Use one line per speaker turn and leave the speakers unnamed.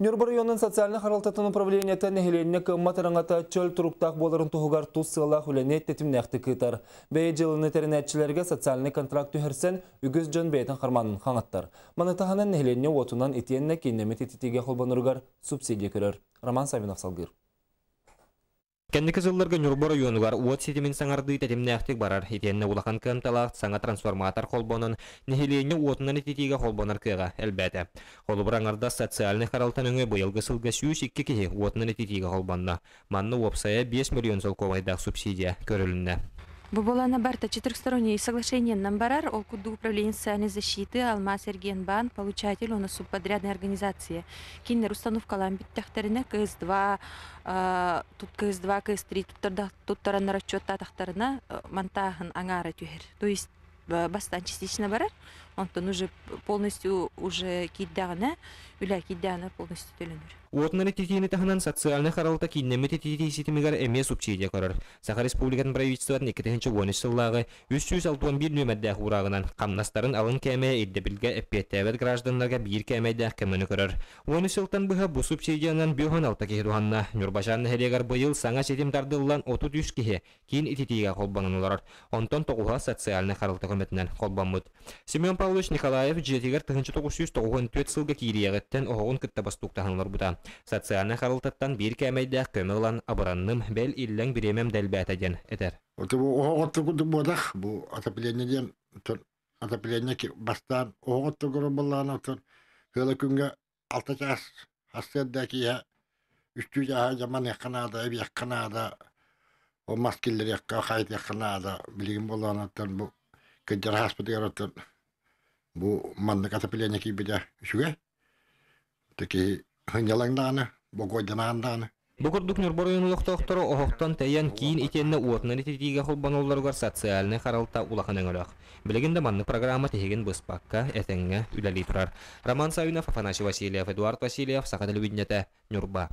Нюрбы районын социальный харалтатын управлениеті нехеленіне кымматырыңата чөл тұруқтақ болырын тұғығар тұз сылақ үлене тетімнәқті кытар. Бәй жылыны терінәтчілерге социальный контракт үхірсен үгіз жөн бәйтін қарманын қаңаттар. Манытағанын нехеленіне отынан етеніне кейнемет ететеге қолбанырғар субсидия көрір. Роман Савинов салғыр.
Кәндік жылларға Нюрбы районугар уот сетімін саңарды тәтімнәқтік барар. Етеніне улақан кымталақ саңа трансформатор қолбонын, нехеленіне уотынан ететеге қолбонар кыға әлбәті. Қолы біраңарда социальный қаралтан өңі бұйылғы сылға сүйіс 2 кеге уотынан ететеге қолбонна. Манны опсая 5 миллион сол ковайдақ субсидия көрілінне.
Буболана Барта четырехстороннее соглашение Намбарар о Куду управления социальной защиты Алмаз Эргенбан, получатель у нас субподрядной организации. Кинер установка ламбит тахтарина КС2, тут КС2, КС3, тут тарана расчета тахтарина монтахан ангара тюхер. То есть бастан частично барар, он уже полностью уже киддана, уля киддана полностью төленер.
Уотнаны тетейні тахынан социальный харалта киннеме тетей сетімігер әме субсидия көрір. Саха Республикатын правительстватын 2013 жыллағы 361 нөмәддәқ урағынан қамнастарын алын кәме еддебілге әппеттәвәд гражданларға бір кәмәддәқ кәміні көрір. 13 жылтан бұға бұ субсидиянан 5-6 кеге дуғанна. Нұрбашанны хәрегар бұйыл саңа сетімдардылан 33 кеге кейін итетейге қолбанын олар. Онтон тоғуға социальный харалта көметінен қолбанмыд. Семен Павлович Николаев жетегер 1994 сылға кейриягеттен оғығын күтті бастуқтағанлар бұда. Социальный харалтаттан бір кәмейдәқ көмілан абыранным бәл илләң біремем дәлбәтәден әтер.
Оғытты күді бодақ, бұл атапленеден атаплене бастан оғытты көрі болғаны тұр. Хөлі күнге 6 жас хастедді кейе 300 жаға жаман яққанада, әбі яққанада, о маскелер яққа, қайт яққанада білген болғаны тұр. Бұл көндер хаспытығар тұр. Бұл мандық атаплене кейбіде үшіге. Тәке хынялаңданы, богойдананданы.
Бұқырдық Нюрбы районылық тоқтыры оғықтан тәйен кейін итенні уотынан ететеге қолбаноларғар социальный қаралта улақының өліқ. Білігінде манны программа тегін бұспаққа әтіңі үләлі тұрар. Роман Савинов, Афанасий Васильев, Эдуард Васильев, Сақа телевидениеті, Нюрба.